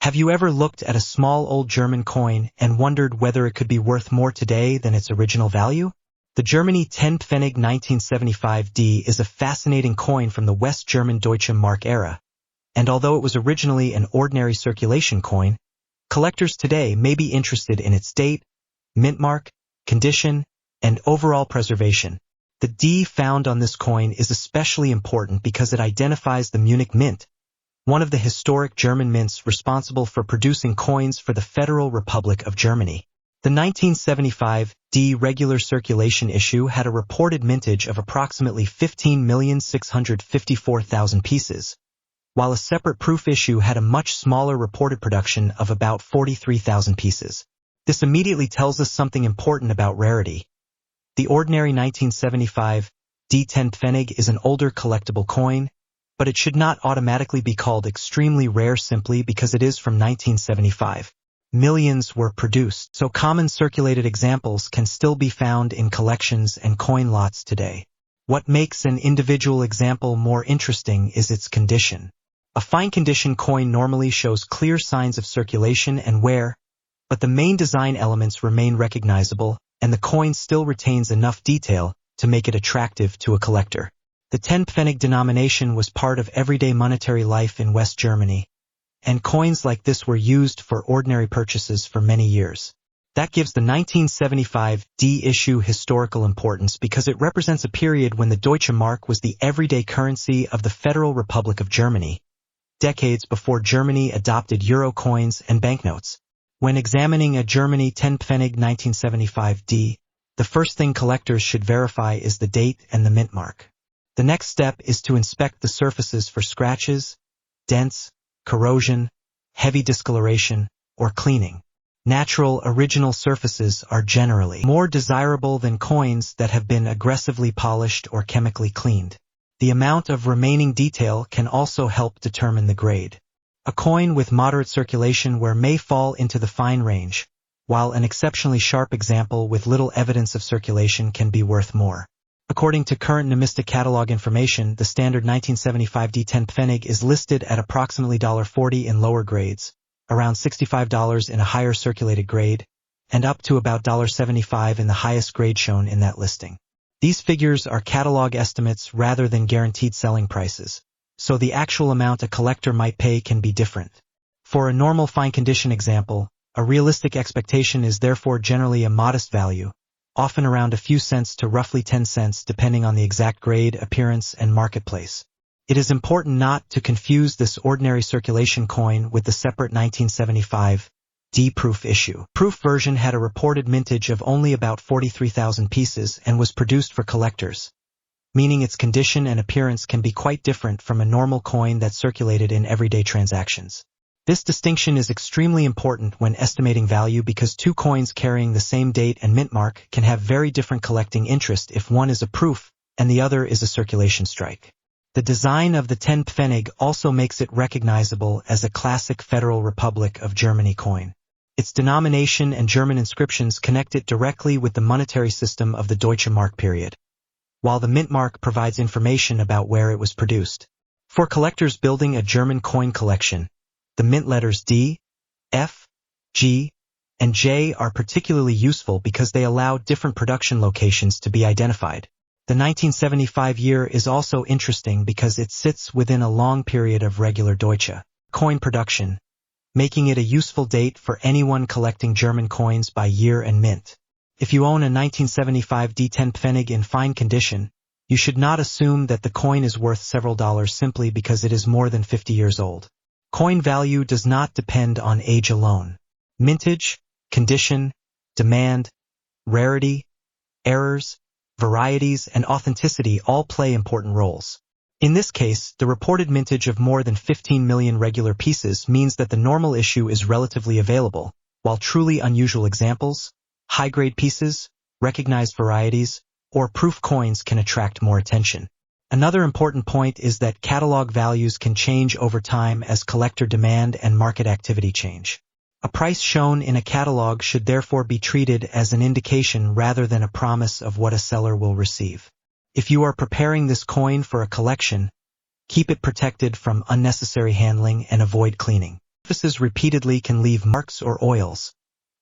Have you ever looked at a small old German coin and wondered whether it could be worth more today than its original value? The Germany 10 Pfennig 1975D is a fascinating coin from the West German Deutsche Mark era, and although it was originally an ordinary circulation coin, collectors today may be interested in its date, mint mark, condition, and overall preservation. The D found on this coin is especially important because it identifies the Munich Mint, one of the historic German mints responsible for producing coins for the Federal Republic of Germany. The 1975 D regular circulation issue had a reported mintage of approximately 15,654,000 pieces, while a separate proof issue had a much smaller reported production of about 43,000 pieces. This immediately tells us something important about rarity. The ordinary 1975 D10 Pfennig is an older collectible coin, but it should not automatically be called extremely rare simply because it is from 1975. Millions were produced, so common circulated examples can still be found in collections and coin lots today. What makes an individual example more interesting is its condition. A fine condition coin normally shows clear signs of circulation and wear, but the main design elements remain recognizable, and the coin still retains enough detail to make it attractive to a collector. The 10 Pfennig denomination was part of everyday monetary life in West Germany, and coins like this were used for ordinary purchases for many years. That gives the 1975 D issue historical importance because it represents a period when the Deutsche Mark was the everyday currency of the Federal Republic of Germany, decades before Germany adopted euro coins and banknotes. When examining a Germany 10 Pfennig 1975 D, the first thing collectors should verify is the date and the mint mark. The next step is to inspect the surfaces for scratches, dents, corrosion, heavy discoloration, or cleaning. Natural, original surfaces are generally more desirable than coins that have been aggressively polished or chemically cleaned. The amount of remaining detail can also help determine the grade. A coin with moderate circulation wear may fall into the fine range, while an exceptionally sharp example with little evidence of circulation can be worth more. According to current numismatic catalog information, the standard 1975 D10 Pfennig is listed at approximately $40 in lower grades, around $65 in a higher circulated grade, and up to about $75 in the highest grade shown in that listing. These figures are catalog estimates rather than guaranteed selling prices, so the actual amount a collector might pay can be different. For a normal fine condition example, a realistic expectation is therefore generally a modest value, often around a few cents to roughly 10 cents depending on the exact grade, appearance, and marketplace. It is important not to confuse this ordinary circulation coin with the separate 1975 D proof issue. Proof version had a reported mintage of only about 43,000 pieces and was produced for collectors, meaning its condition and appearance can be quite different from a normal coin that circulated in everyday transactions. This distinction is extremely important when estimating value because two coins carrying the same date and mint mark can have very different collecting interest if one is a proof and the other is a circulation strike. The design of the 10 Pfennig also makes it recognizable as a classic Federal Republic of Germany coin. Its denomination and German inscriptions connect it directly with the monetary system of the Deutsche Mark period, while the mint mark provides information about where it was produced. For collectors building a German coin collection, the mint letters D, F, G, and J are particularly useful because they allow different production locations to be identified. The 1975 year is also interesting because it sits within a long period of regular Deutsche coin production, making it a useful date for anyone collecting German coins by year and mint. If you own a 1975 D10 Pfennig in fine condition, you should not assume that the coin is worth several dollars simply because it is more than 50 years old. Coin value does not depend on age alone. Mintage, condition, demand, rarity, errors, varieties, and authenticity all play important roles. In this case, the reported mintage of more than 15 million regular pieces means that the normal issue is relatively available, while truly unusual examples, high-grade pieces, recognized varieties, or proof coins can attract more attention. Another important point is that catalog values can change over time as collector demand and market activity change. A price shown in a catalog should therefore be treated as an indication rather than a promise of what a seller will receive. If you are preparing this coin for a collection, keep it protected from unnecessary handling and avoid cleaning. If surfaces repeatedly can leave marks or oils,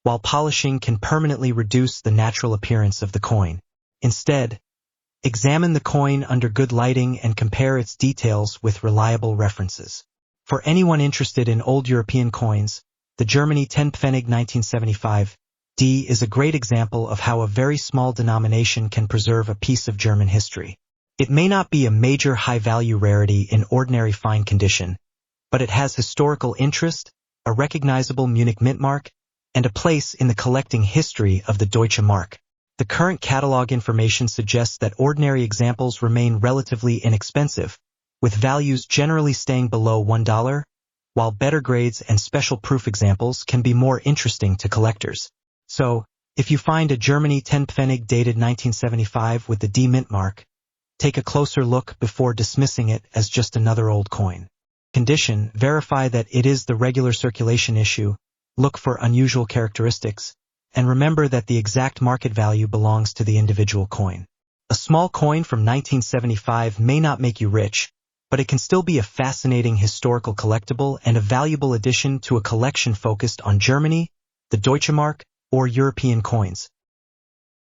while polishing can permanently reduce the natural appearance of the coin. Instead, examine the coin under good lighting and compare its details with reliable references. For anyone interested in old European coins, the Germany 10 Pfennig 1975 D is a great example of how a very small denomination can preserve a piece of German history. It may not be a major high-value rarity in ordinary fine condition, but it has historical interest, a recognizable Munich mint mark, and a place in the collecting history of the Deutsche Mark. The current catalog information suggests that ordinary examples remain relatively inexpensive, with values generally staying below $1, while better grades and special proof examples can be more interesting to collectors. So, if you find a Germany 10 Pfennig dated 1975 with the D mint mark, take a closer look before dismissing it as just another old coin. Condition: verify that it is the regular circulation issue, look for unusual characteristics, and remember that the exact market value belongs to the individual coin. A small coin from 1975 may not make you rich, but it can still be a fascinating historical collectible and a valuable addition to a collection focused on Germany, the Deutsche Mark, or European coins.